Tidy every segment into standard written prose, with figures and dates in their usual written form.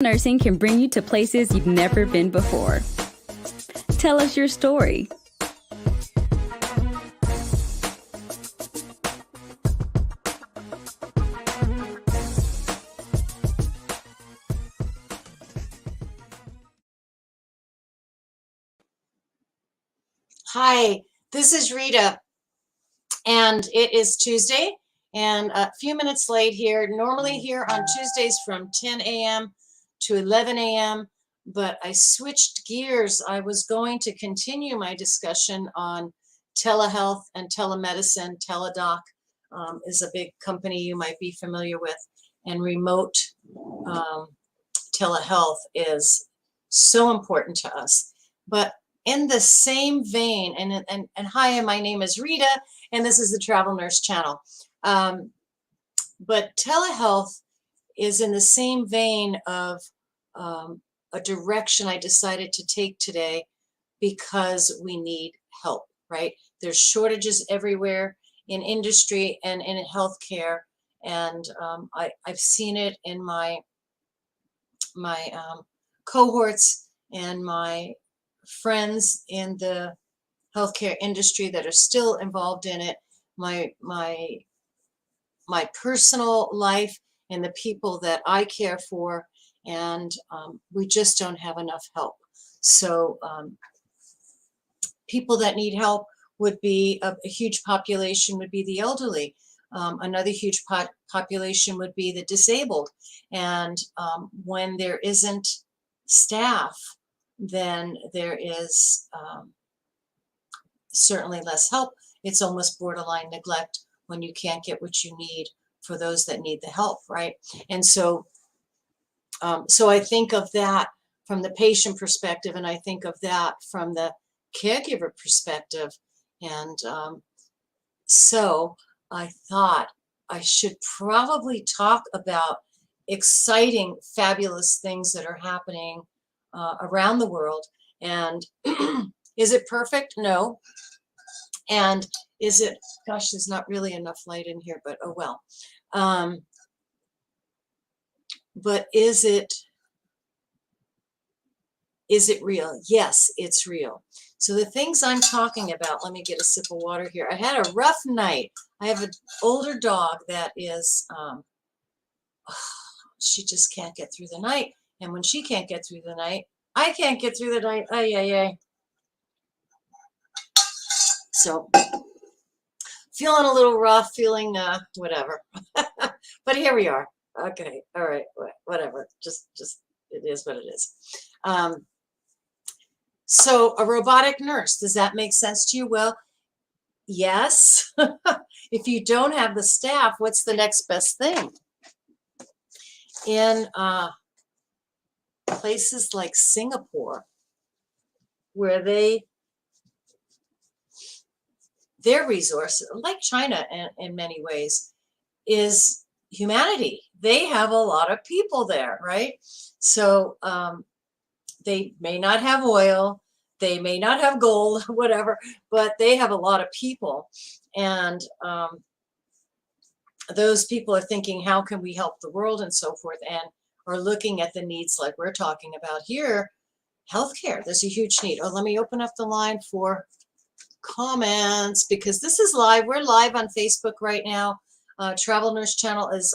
Nursing can bring you to places you've never been before. Tell us your story. Hi, this is Rita, and it is Tuesday, and a few minutes late here. Normally here on Tuesdays from 10 a.m. to 11 a.m., but I switched gears. I was going to continue my discussion on telehealth and telemedicine. Teladoc is a big company you might be familiar with, and remote telehealth is so important to us. But in the same vein, and hi, my name is Rita, and this is the Travel Nurse Channel. But telehealth is in the same vein of a direction I decided to take today because we need help, right? There's shortages everywhere in industry and in healthcare, and I've seen it in my cohorts and my friends in the healthcare industry that are still involved in it, my personal life and the people that I care for, and we just don't have enough help. So people that need help would be a huge population would be the elderly. Another huge population would be the disabled. And when there isn't staff, then there is certainly less help. It's almost borderline neglect when you can't get what you need for those that need the help, right? And so I think of that from the patient perspective, and I think of that from the caregiver perspective. And so I thought I should probably talk about exciting, fabulous things that are happening around the world. And is it perfect? No. And is it, gosh, there's not really enough light in here, but oh well. But is it real? Yes, it's real. So the things I'm talking about, let me get a sip of water here. I had a rough night. I have an older dog that is, she just can't get through the night. And when she can't get through the night, I can't get through the night. Ay, ay, ay. So feeling a little rough, feeling whatever. But here we are. Okay. All right. Whatever. Just it is what it is. So a robotic nurse, does that make sense to you? Well, yes. If you don't have the staff, what's the next best thing? In places like Singapore, where their resource, like China in many ways, is humanity. They have a lot of people there, right? So they may not have oil, they may not have gold, whatever, but they have a lot of people. And those people are thinking, how can we help the world and so forth, and are looking at the needs like we're talking about here. Healthcare, there's a huge need. Oh, let me open up the line for comments because this is live. We're live on Facebook right now. Travel Nurse Channel is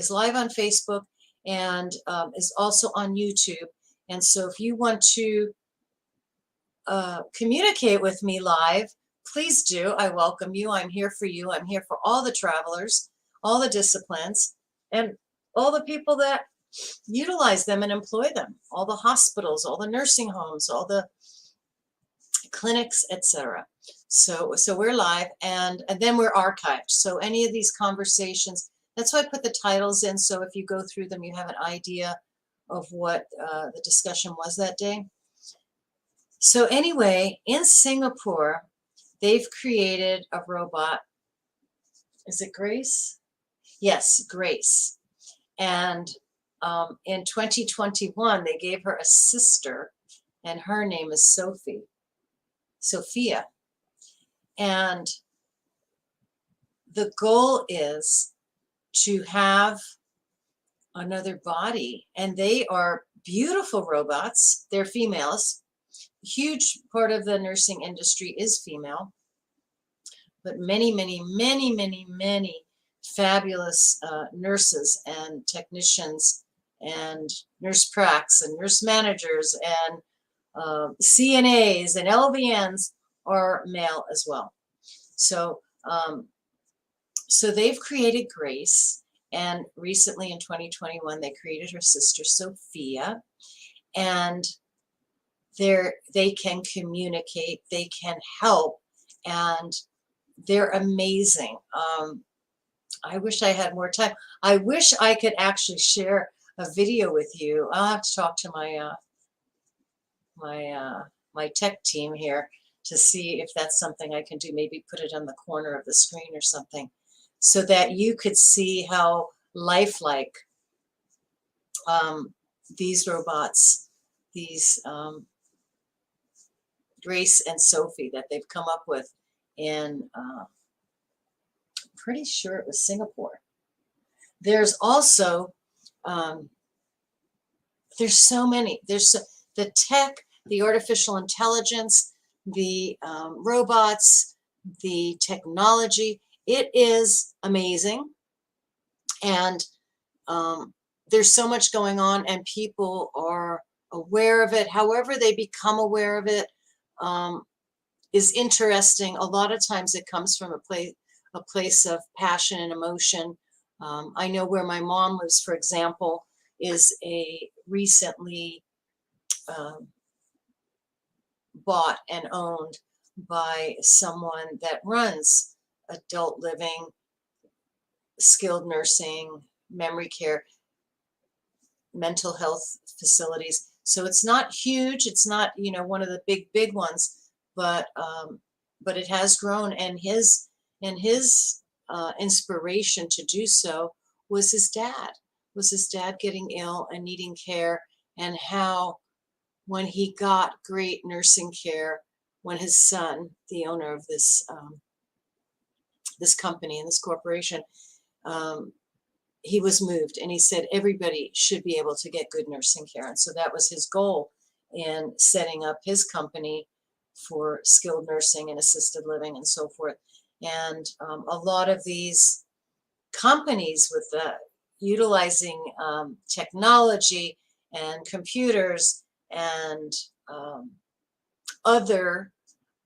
live on Facebook and is also on YouTube. And so if you want to communicate with me live, please do. I welcome you. I'm here for you. I'm here for all the travelers, all the disciplines, and all the people that utilize them and employ them, all the hospitals, all the nursing homes, all the clinics, etc. So we're live, and then we're archived. So any of these conversations, that's why I put the titles in. So if you go through them, you have an idea of what the discussion was that day. So anyway, in Singapore, they've created a robot. Is it Grace? Yes, Grace. And in 2021, they gave her a sister, and her name is Sophia. And the goal is to have another body, and they are beautiful robots. They're females. Huge part of the nursing industry is female, but many, many, many, many, many fabulous nurses and technicians and nurse pracs and nurse managers and CNAs and LVNs are male as well. So, so they've created Grace, and recently in 2021 they created her sister Sophia, and they can communicate, they can help, and they're amazing. I wish I had more time. I wish I could actually share a video with you. I'll have to talk to my tech team here to see if that's something I can do. Maybe put it on the corner of the screen or something, so that you could see how lifelike these robots, these Grace and Sophie that they've come up with in, pretty sure it was Singapore. There's also, there's so many, the tech, the artificial intelligence, the robots, the technology, it is amazing. And there's so much going on, and people are aware of it. However they become aware of it is interesting. A lot of times it comes from a place of passion and emotion. I know where my mom lives, for example, is a recently bought and owned by someone that runs adult living, skilled nursing, memory care, mental health facilities. So it's not huge. It's not, you know, one of the big ones, but it has grown. And his inspiration to do so was his dad. Was his dad getting ill and needing care, and how when he got great nursing care, when his son, the owner of this this company and this corporation, he was moved, and he said everybody should be able to get good nursing care. And so that was his goal in setting up his company for skilled nursing and assisted living and so forth. And a lot of these companies with utilizing technology and computers and other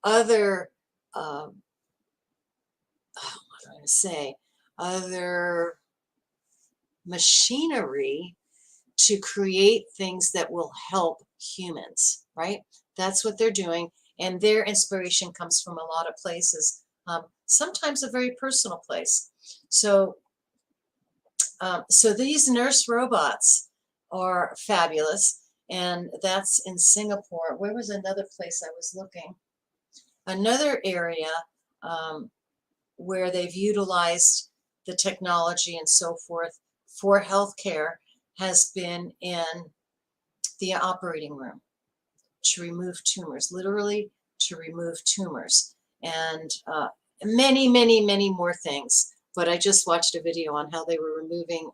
other machinery to create things that will help humans, right? That's what they're doing. And their inspiration comes from a lot of places, sometimes a very personal place. So, so these nurse robots are fabulous. And that's in Singapore. Where was another place I was looking? Another area where they've utilized the technology and so forth for healthcare has been in the operating room to remove tumors, literally to remove tumors, and many, many, many more things. But I just watched a video on how they were removing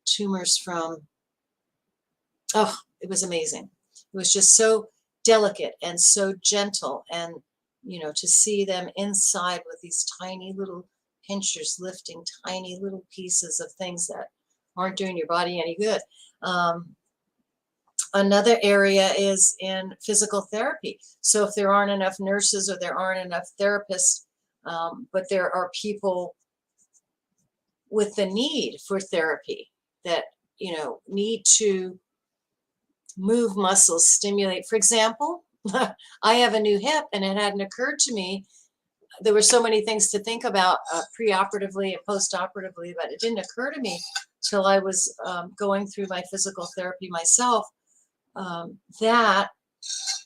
tumors from, oh, it was amazing. It was just so delicate and so gentle, and you know, to see them inside with these tiny little pinchers lifting tiny little pieces of things that aren't doing your body any good. Another area is in physical therapy. So if there aren't enough nurses or there aren't enough therapists, but there are people with the need for therapy that, you know, need to move muscles, stimulate. For example, I have a new hip, and it hadn't occurred to me. There were so many things to think about preoperatively and postoperatively, but it didn't occur to me till I was going through my physical therapy myself, that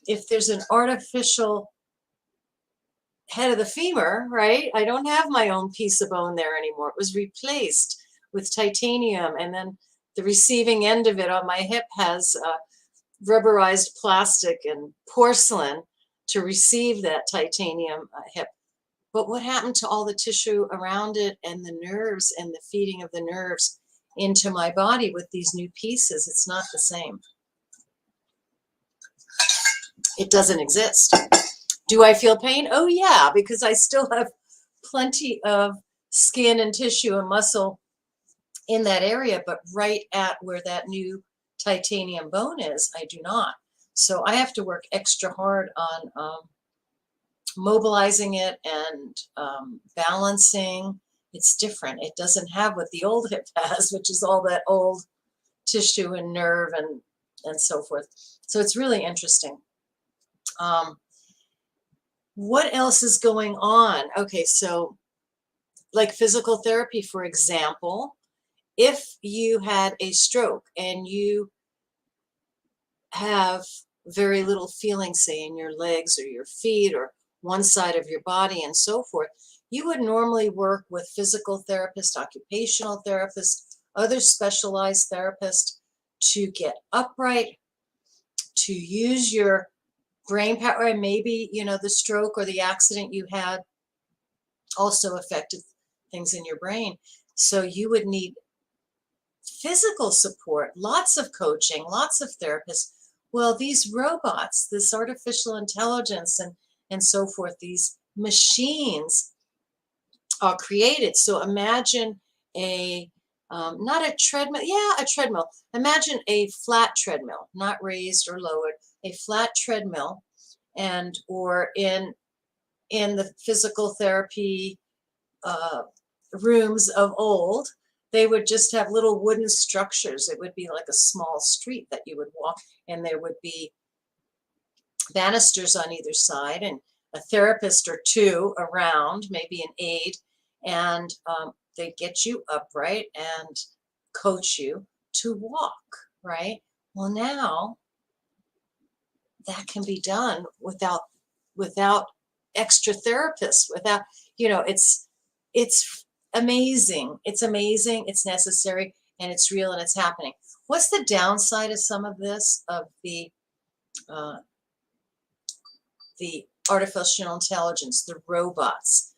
if there's an artificial head of the femur, right? I don't have my own piece of bone there anymore. It was replaced with titanium, and then the receiving end of it on my hip has rubberized plastic and porcelain to receive that titanium hip. But what happened to all the tissue around it and the nerves and the feeding of the nerves into my body with these new pieces. It's not the same. It doesn't exist. Do I feel pain? Oh yeah, because I still have plenty of skin and tissue and muscle in that area, but right at where that new titanium bone is, I do not. So I have to work extra hard on mobilizing it and balancing. It's different. It doesn't have what the old hip has, which is all that old tissue and nerve and so forth. So it's really interesting. What else is going on? Okay, so like physical therapy, for example, if you had a stroke and you have very little feeling, say, in your legs or your feet or one side of your body and so forth, you would normally work with physical therapists, occupational therapists, other specialized therapists to get upright, to use your brain power. And maybe, you know, the stroke or the accident you had also affected things in your brain. So you would need physical support, lots of coaching, lots of therapists. Well, these robots, this artificial intelligence and so forth, these machines are created. So imagine a, not a treadmill, yeah, a treadmill. Imagine a flat treadmill, not raised or lowered, a flat treadmill. And, or in the physical therapy rooms of old, they would just have little wooden structures. It would be like a small street that you would walk, and there would be banisters on either side and a therapist or two around, maybe an aide, and they get you upright and coach you to walk, right? Well, now that can be done without extra therapists, without, you know, it's amazing. It's amazing. It's necessary, and it's real, and it's happening. What's the downside of some of this, of the artificial intelligence, the robots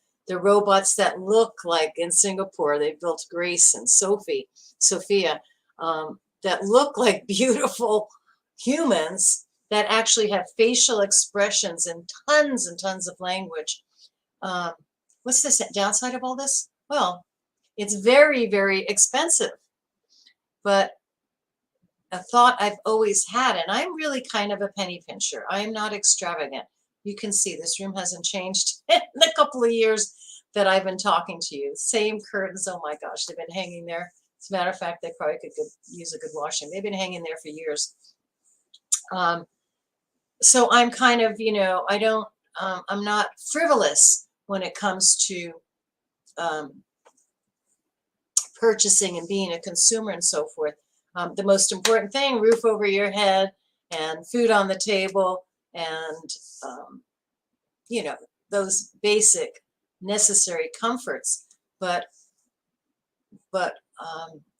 that look like, in Singapore, they built Grace and Sophia, that look like beautiful humans that actually have facial expressions and tons of language. What's the downside of all this? Well, it's very, very expensive. But a thought I've always had, and I'm really kind of a penny pincher. I'm not extravagant. You can see this room hasn't changed in the couple of years that I've been talking to you. Same curtains. Oh my gosh, they've been hanging there. As a matter of fact, they probably could use a good washing. They've been hanging there for years. So I'm kind of, you know, I'm not frivolous when it comes to purchasing and being a consumer and so forth. The most important thing, roof over your head and food on the table and, you know, those basic necessary comforts. But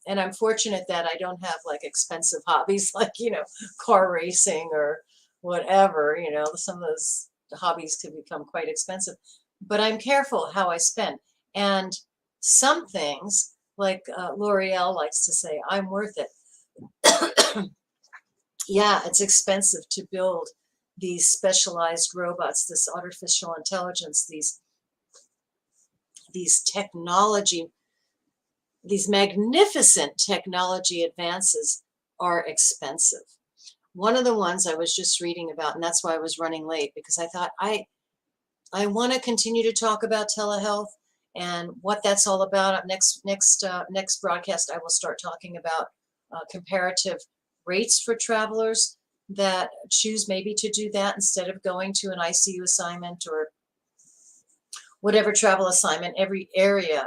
and I'm fortunate that I don't have like expensive hobbies like, you know, car racing or whatever. You know, some of those hobbies can become quite expensive. But I'm careful how I spend. And some things, like L'Oreal likes to say, I'm worth it. Yeah, it's expensive to build these specialized robots, this artificial intelligence, these technology, these magnificent technology advances are expensive. One of the ones I was just reading about, and that's why I was running late, because I thought I want to continue to talk about telehealth and what that's all about. Next broadcast, I will start talking about comparative rates for travelers that choose maybe to do that instead of going to an ICU assignment or whatever travel assignment. Every area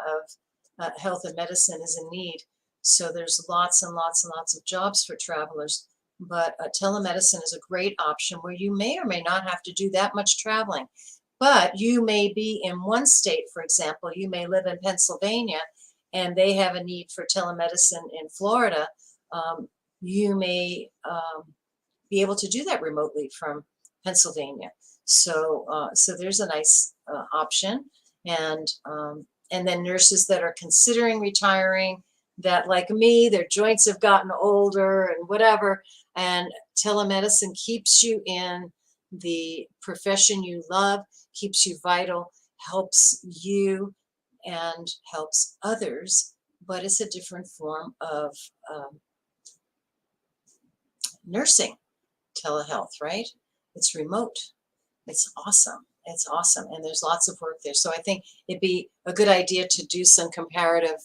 of health and medicine is in need. So there's lots and lots and lots of jobs for travelers. But telemedicine is a great option where you may or may not have to do that much traveling. But you may be in one state, for example, you may live in Pennsylvania and they have a need for telemedicine in Florida. You may be able to do that remotely from Pennsylvania. So there's a nice option. And then nurses that are considering retiring, that, like me, their joints have gotten older and whatever, and telemedicine keeps you in the profession you love, keeps you vital, helps you and helps others, but it's a different form of nursing telehealth, right? It's remote. It's awesome. It's awesome. And there's lots of work there. So I think it'd be a good idea to do some comparative,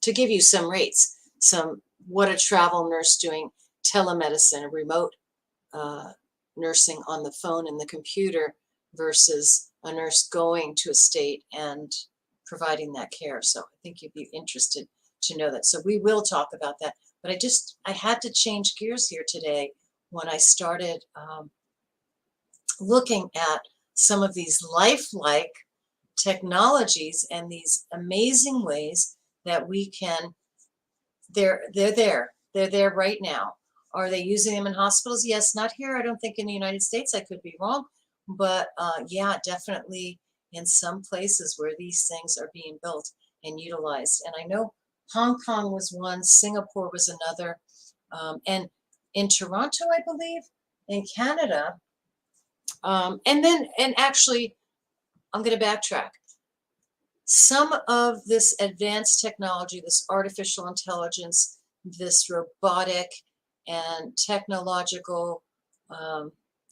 to give you some rates, what a travel nurse doing telemedicine, remote nursing on the phone and the computer versus a nurse going to a state and providing that care. So I think you'd be interested to know that. So we will talk about that. But I had to change gears here today when I started looking at some of these lifelike technologies and these amazing ways that we can, they're there right now. Are they using them in hospitals? Yes, not here. I don't think in the United States. I could be wrong, but yeah, definitely in some places where these things are being built and utilized. And I know Hong Kong was one, Singapore was another, and in Toronto, I believe, in Canada, and actually, I'm going to backtrack. Some of this advanced technology, this artificial intelligence, this robotic and technological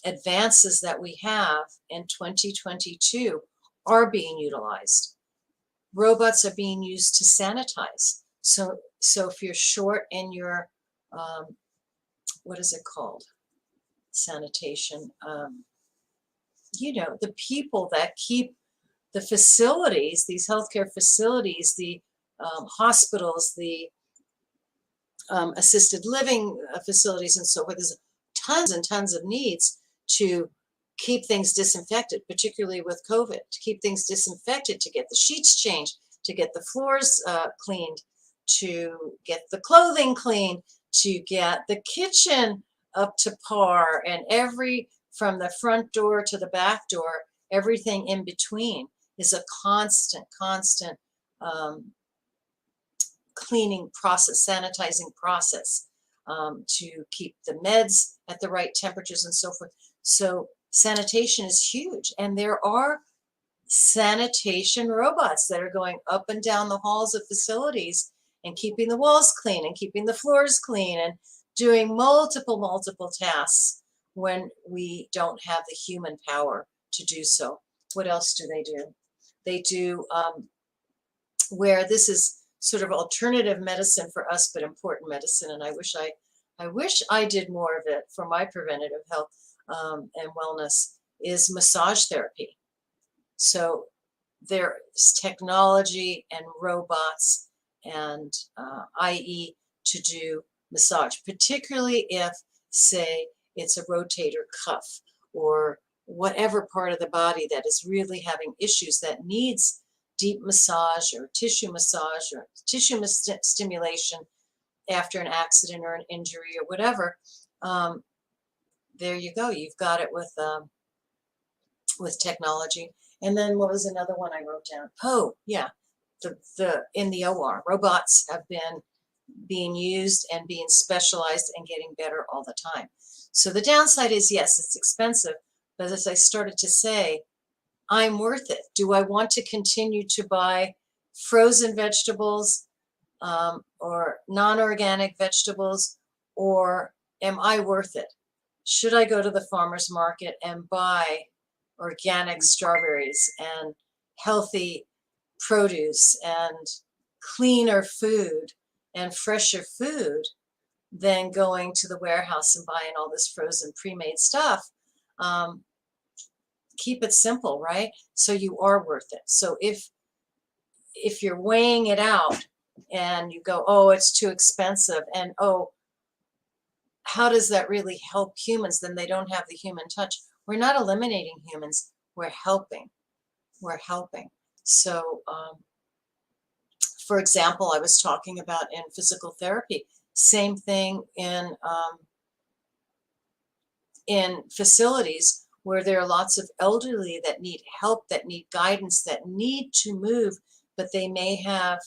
advances that we have in 2022 are being utilized. Robots are being used to sanitize. So if you're short in your, what is it called? Sanitation. The people that keep the facilities, these healthcare facilities, the hospitals, the assisted living facilities and so forth. There's tons and tons of needs to keep things disinfected, particularly with COVID, to keep things disinfected, to get the sheets changed, to get the floors cleaned, to get the clothing cleaned, to get the kitchen up to par, and from the front door to the back door, everything in between is a constant cleaning process, sanitizing process, to keep the meds at the right temperatures and so forth. So sanitation is huge, and there are sanitation robots that are going up and down the halls of facilities and keeping the walls clean and keeping the floors clean and doing multiple tasks when we don't have the human power to do so. What else do they do? They do where this is sort of alternative medicine for us, but important medicine. And I wish I did more of it for my preventative health and wellness, is massage therapy. So there's technology and robots and IE to do massage, particularly if, say, it's a rotator cuff or whatever part of the body that is really having issues that needs deep massage or tissue stimulation after an accident or an injury or whatever. There you go. You've got it with technology. And then what was another one I wrote down? Oh, yeah. In the OR, robots have been being used and being specialized and getting better all the time. So the downside is, yes, it's expensive, but as I started to say, I'm worth it. Do I want to continue to buy frozen vegetables or non-organic vegetables, or am I worth it? Should I go to the farmer's market and buy organic strawberries and healthy produce and cleaner food and fresher food than going to the warehouse and buying all this frozen pre-made stuff? Keep it simple, right? So you are worth it. So if you're weighing it out and you go, oh, it's too expensive, and oh, how does that really help humans? Then they don't have the human touch. We're not eliminating humans. We're helping. We're helping. So, for example, I was talking about in physical therapy, same thing in facilities where there are lots of elderly that need help, that need guidance, that need to move but they may have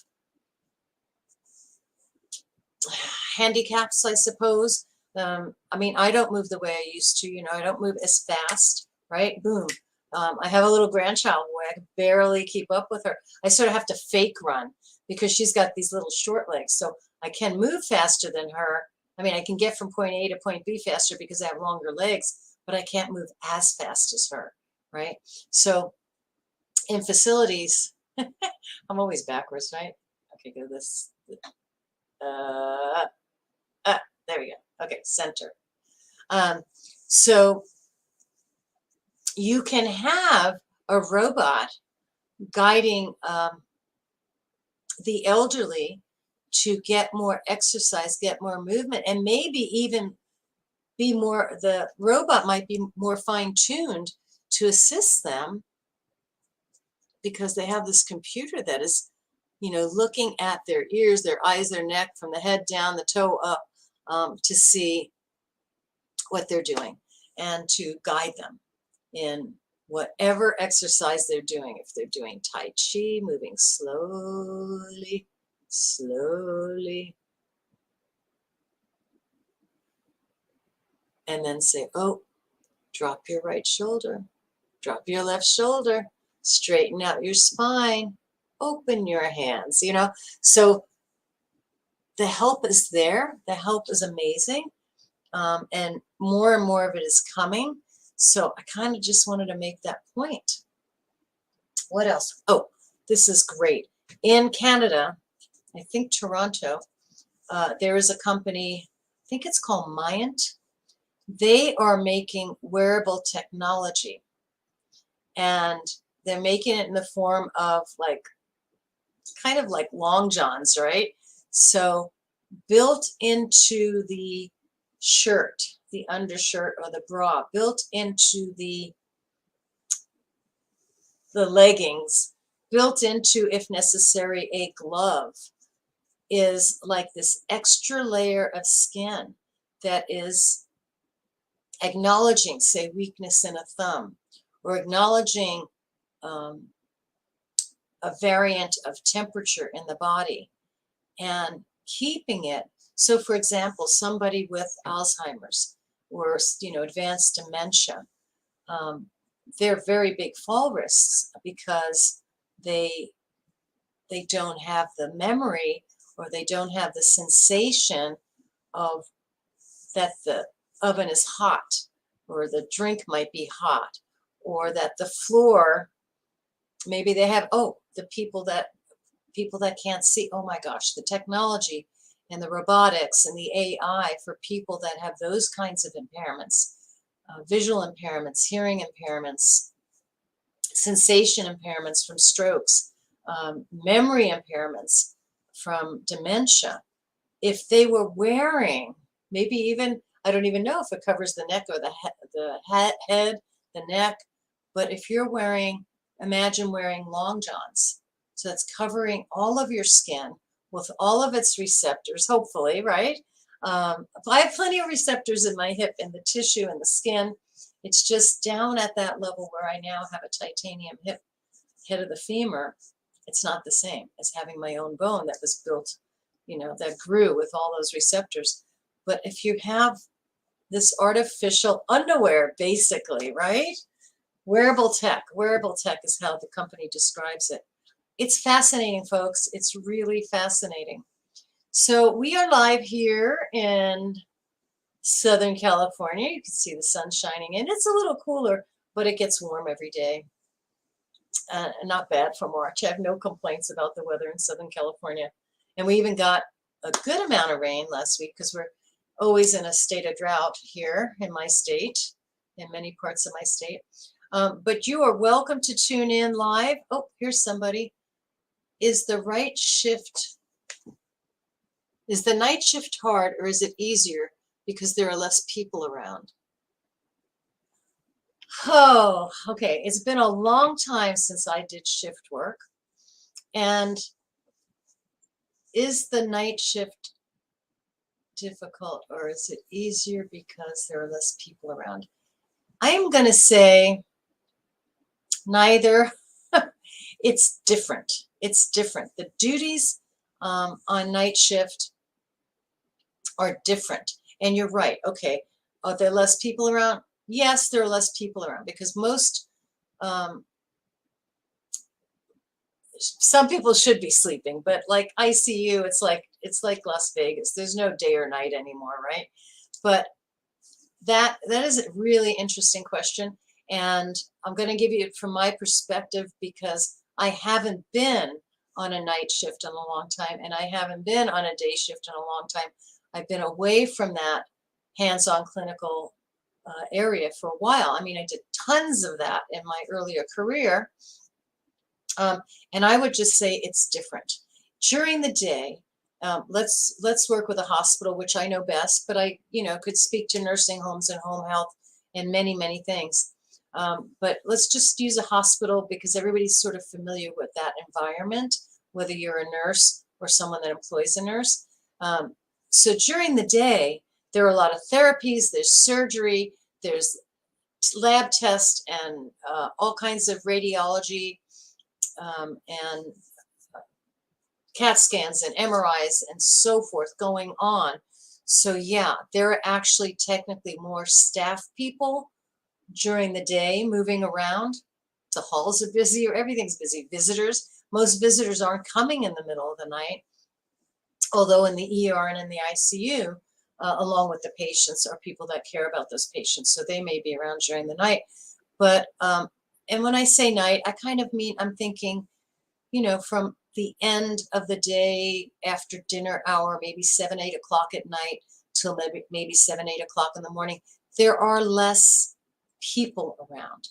handicaps, I suppose. I mean, I don't move the way I used to, you know, I don't move as fast, right? Boom. I have a little grandchild where I can barely keep up with her. I sort of have to fake run because she's got these little short legs. So I can move faster than her. I mean, I can get from point A to point B faster because I have longer legs, but I can't move as fast as her, right? So in facilities, I'm always backwards, right? Okay, go this. There we go. Okay, center. So you can have a robot guiding the elderly to get more exercise, get more movement, and maybe even be more, the robot might be more fine-tuned to assist them because they have this computer that is, you know, looking at their ears, their eyes, their neck, from the head down, the toe up, to see what they're doing and to guide them in whatever exercise they're doing. If they're doing Tai Chi, moving slowly, slowly, and then say, oh, drop your right shoulder, drop your left shoulder, straighten out your spine, open your hands, you know. So the help is there. The help is amazing. And more of it is coming. So I kind of just wanted to make that point. What else? Oh, this is great. In Canada, I think Toronto, there is a company, I think it's called Mayant. They are making wearable technology. And they're making it in the form of like, kind of like long johns, right? So built into the shirt, the undershirt or the bra, built into the leggings, built into, if necessary, a glove, is like this extra layer of skin that is acknowledging, say, weakness in a thumb, or acknowledging a variant of temperature in the body and keeping it. So, for example, somebody with Alzheimer's or, you know, advanced dementia, they're very big fall risks because they don't have the memory, or they don't have the sensation of that the oven is hot, or the drink might be hot, or that the floor, maybe they have, oh, the people that can't see, oh my gosh, the technology and the robotics and the AI for people that have those kinds of impairments, visual impairments, hearing impairments, sensation impairments from strokes, memory impairments from dementia. If they were wearing, maybe even, I don't even know if it covers the neck or the head, the neck, but if you're wearing, imagine wearing long johns. So that's covering all of your skin with all of its receptors, hopefully, right? I have plenty of receptors in my hip and the tissue and the skin. It's just down at that level where I now have a titanium hip, head of the femur. It's not the same as having my own bone that was built, you know, that grew with all those receptors. But if you have this artificial underwear, basically, right? Wearable tech is how the company describes it. It's fascinating, folks. It's really fascinating. So we are live here in Southern California. You can see the sun shining in. It's a little cooler, but it gets warm every day. Not bad for March. I have no complaints about the weather in Southern California. And we even got a good amount of rain last week because we're always in a state of drought here in my state, in many parts of my state. But you are welcome to tune in live. Oh, here's somebody. Is the night shift hard, or is it easier because there are less people around? Oh, okay. It's been a long time since I did shift work. And is the night shift difficult, or is it easier because there are less people around? I am going to say neither. It's different. It's different. The duties on night shift are different. And you're right. Okay. Are there less people around? Yes, there are less people around because most, some people should be sleeping, but like ICU, it's like Las Vegas. There's no day or night anymore, right? But that is a really interesting question. And I'm going to give you it from my perspective because I haven't been on a night shift in a long time, and I haven't been on a day shift in a long time. I've been away from that hands-on clinical area for a while. I mean, I did tons of that in my earlier career. And I would just say it's different. During the day, let's work with a hospital, which I know best, but I, could speak to nursing homes and home health and many, many things. But let's just use a hospital because everybody's sort of familiar with that environment, whether you're a nurse or someone that employs a nurse. So during the day, there are a lot of therapies, there's surgery, there's lab tests and all kinds of radiology and CAT scans and MRIs and so forth going on. So yeah, there are actually technically more staff people during the day moving around. The halls are busy or everything's busy. Visitors, most visitors aren't coming in the middle of the night, although in the ER and in the ICU, along with the patients, are people that care about those patients. So they may be around during the night. But, and when I say night, I kind of mean, I'm thinking, from the end of the day after dinner hour, maybe 7, 8 o'clock at night till maybe 7, 8 o'clock in the morning, there are less people around.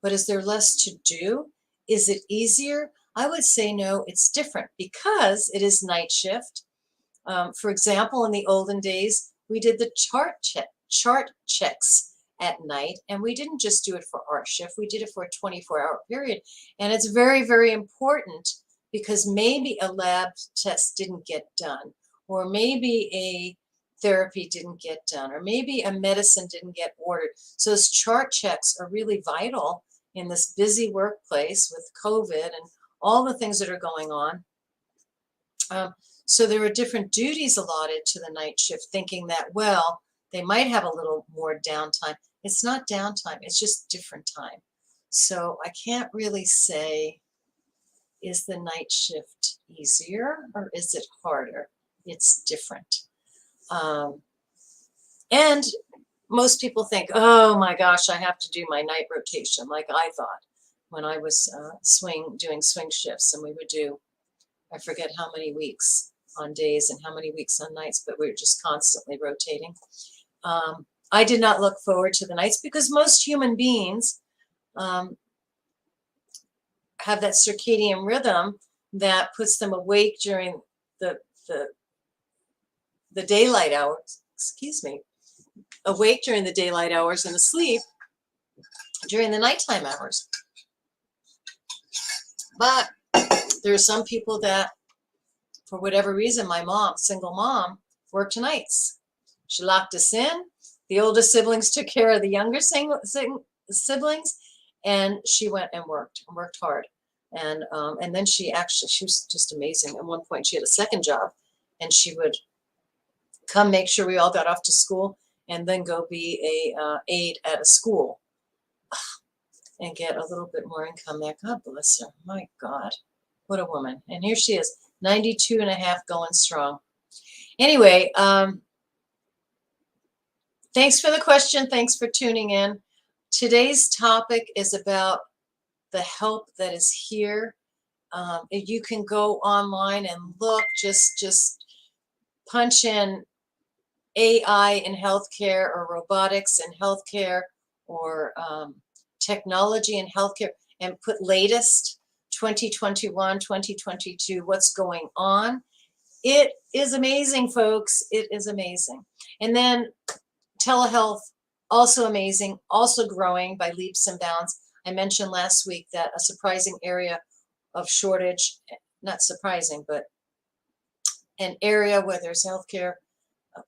But is there less to do? Is it easier? I would say no, it's different because it is night shift. For example, in the olden days, we did the chart checks at night, and we didn't just do it for our shift, we did it for a 24-hour period. And it's very, very important because maybe a lab test didn't get done, or maybe a therapy didn't get done, or maybe a medicine didn't get ordered. So those chart checks are really vital in this busy workplace with COVID and all the things that are going on. So there are different duties allotted to the night shift, thinking that, well, they might have a little more downtime. It's not downtime, it's just different time. So I can't really say, is the night shift easier or is it harder? It's different. And most people think, oh my gosh, I have to do my night rotation, like I thought when I was doing swing shifts, and we would do, I forget how many weeks on days and how many weeks on nights, but we were just constantly rotating. I did not look forward to the nights because most human beings have that circadian rhythm that puts them awake during the daylight hours, awake during the daylight hours and asleep during the nighttime hours. But there are some people that, for whatever reason, my mom, single mom, worked nights. She locked us in. The older siblings took care of the younger siblings, and she went and worked hard. And then she was just amazing. At one point, she had a second job, and she would come make sure we all got off to school, and then go be a aide at a school and get a little bit more income there. God bless her. My God, what a woman. And here she is, 92 and a half, going strong. Anyway, thanks for the question. Thanks for tuning in. Today's topic is about the help that is here. You can go online and look, just punch in AI in healthcare, or robotics in healthcare, or technology in healthcare, and put latest 2021, 2022, what's going on. It is amazing, folks. It is amazing. And then telehealth, also amazing, also growing by leaps and bounds. I mentioned last week that a surprising area of shortage, not surprising, but an area where there's healthcare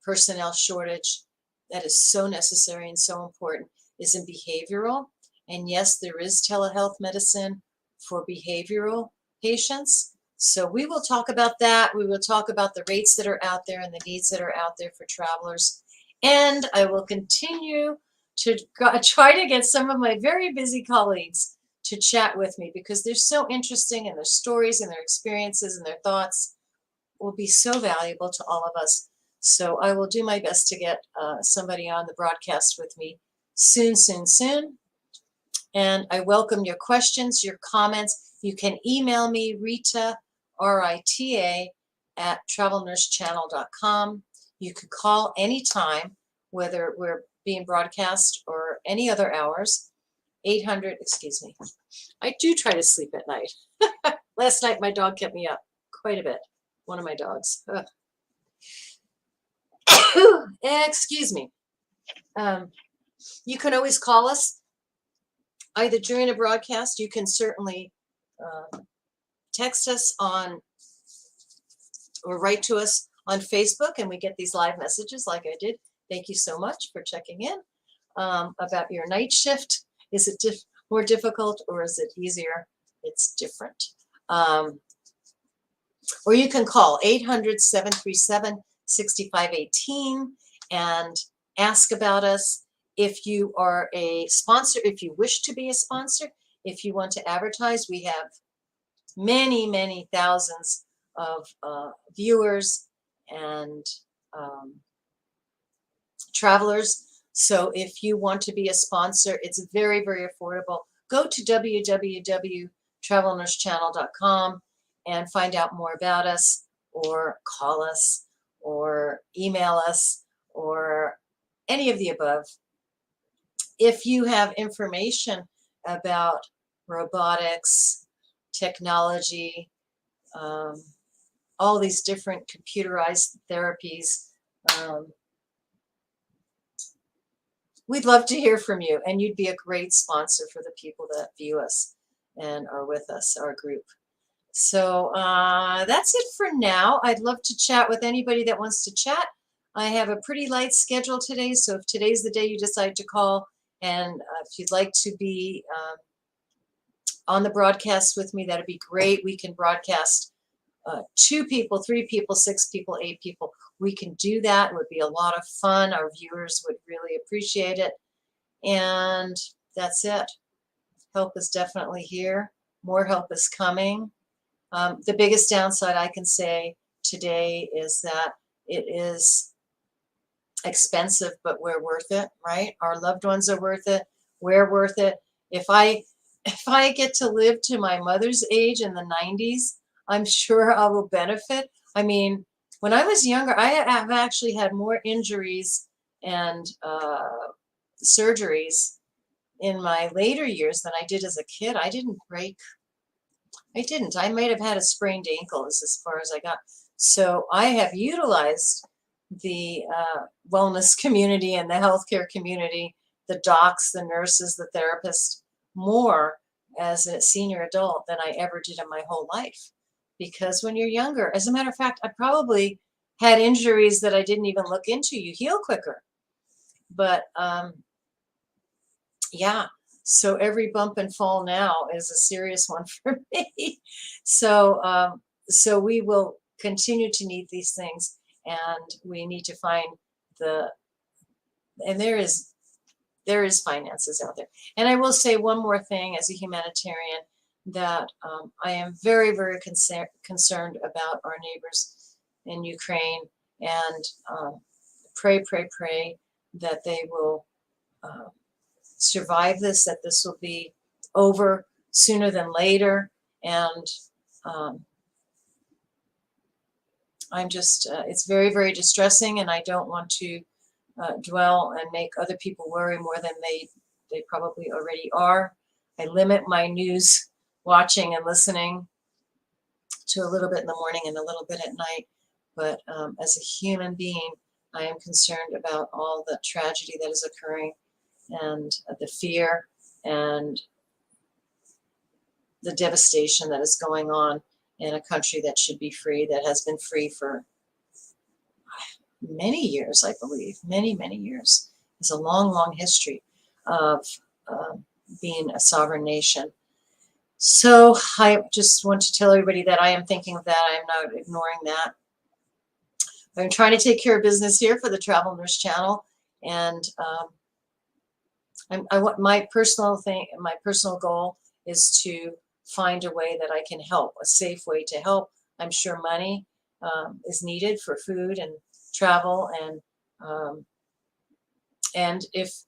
personnel shortage that is so necessary and so important is in behavioral. And yes, there is telehealth medicine for behavioral patients, So we will talk about that. We will talk about the rates that are out there and the needs that are out there for travelers. And I will continue to try to get some of my very busy colleagues to chat with me, because they're so interesting, and their stories and their experiences and their thoughts will be so valuable to all of us. So I will do my best to get somebody on the broadcast with me soon, soon, soon. And I welcome your questions, your comments. You can email me, Rita, R-I-T-A, at travelnursechannel.com. You could call anytime, whether we're being broadcast or any other hours. 800, excuse me. I do try to sleep at night. Last night, my dog kept me up quite a bit. One of my dogs. Excuse me. You can always call us either during a broadcast. You can certainly text us on or write to us on Facebook, and we get these live messages like I did. Thank you so much for checking in about your night shift. Is it more difficult, or is it easier? It's different. Or you can call 800-737-6518 and ask about us. If you are a sponsor, if you wish to be a sponsor, if you want to advertise, we have many, many thousands of viewers and travelers. So if you want to be a sponsor, it's very, very affordable. Go to www.travelnursechannel.com and find out more about us, or call us, or email us, or any of the above. If you have information about robotics, technology, all these different computerized therapies, we'd love to hear from you, and you'd be a great sponsor for the people that view us and are with us, our group. So that's it for now. I'd love to chat with anybody that wants to chat. I have a pretty light schedule today, so if today's the day you decide to call, and if you'd like to be on the broadcast with me, that'd be great. We can broadcast 2 people, 3 people, 6 people, 8 people. We can do that. It would be a lot of fun. Our viewers would really appreciate it. And that's it. Help is definitely here. More help is coming. The biggest downside I can say today is that it is expensive, but we're worth it, right? Our loved ones are worth it. We're worth it. If I get to live to my mother's age in the 90s, I'm sure I will benefit. I mean, when I was younger, I have actually had more injuries and surgeries in my later years than I did as a kid. I didn't break. I didn't. I might have had a sprained ankle as far as I got. So I have utilized the wellness community and the healthcare community, the docs, the nurses, the therapists, more as a senior adult than I ever did in my whole life. Because when you're younger, as a matter of fact, I probably had injuries that I didn't even look into. You heal quicker. But yeah, so every bump and fall now is a serious one for me. So so we will continue to need these things, and we need to find and there is finances out there. And I will say one more thing as a humanitarian, that I am very, very concerned about our neighbors in Ukraine, and pray that they will survive this, that this will be over sooner than later. And I'm just, it's very, very distressing, and I don't want to dwell and make other people worry more than they probably already are. I limit my news watching and listening to a little bit in the morning and a little bit at night. But as a human being, I am concerned about all the tragedy that is occurring, and the fear and the devastation that is going on in a country that should be free, that has been free for many years, I believe, many, many years. It's a long, long history of being a sovereign nation. So I just want to tell everybody that I am thinking of that. I am not ignoring that. I'm trying to take care of business here for the Travel Nurse Channel, and I want my personal goal is to find a way that I can help, a safe way to help. I'm sure money is needed for food and travel, and if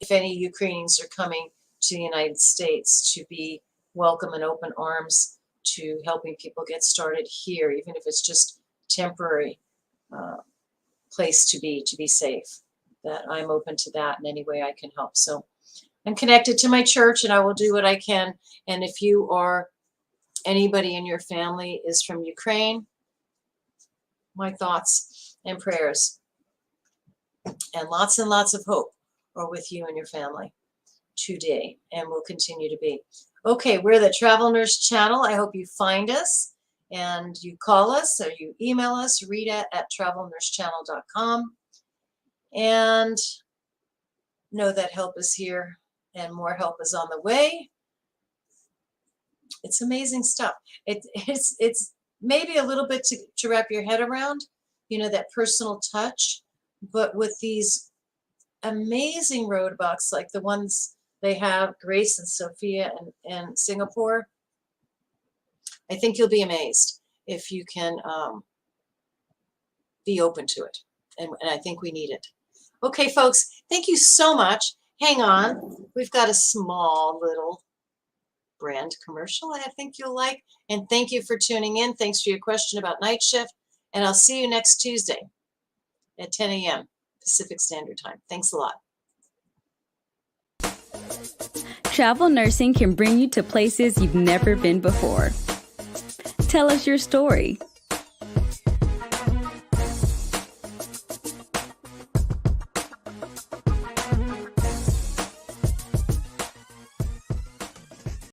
any Ukrainians are coming to the United States, to be welcome and open arms to helping people get started here, even if it's just temporary place to be safe, that I'm open to that in any way I can help. So I'm connected to my church, and I will do what I can. And if you or anybody in your family is from Ukraine, my thoughts and prayers and lots of hope are with you and your family today, and will continue to be. Okay, we're the Travel Nurse Channel. I hope you find us and you call us or you email us, rita@travelnursechannel.com, and know that help is here and more help is on the way. It's amazing stuff. It's maybe a little bit to wrap your head around, that personal touch, but with these amazing robots like the ones they have, Grace and Sophia and Singapore, I think you'll be amazed if you can be open to it. And I think we need it. Okay, folks, thank you so much. Hang on. We've got a small little brand commercial I think you'll like. And thank you for tuning in. Thanks for your question about night shift. And I'll see you next Tuesday at 10 a.m. Pacific Standard Time. Thanks a lot. Travel nursing can bring you to places you've never been before. Tell us your story.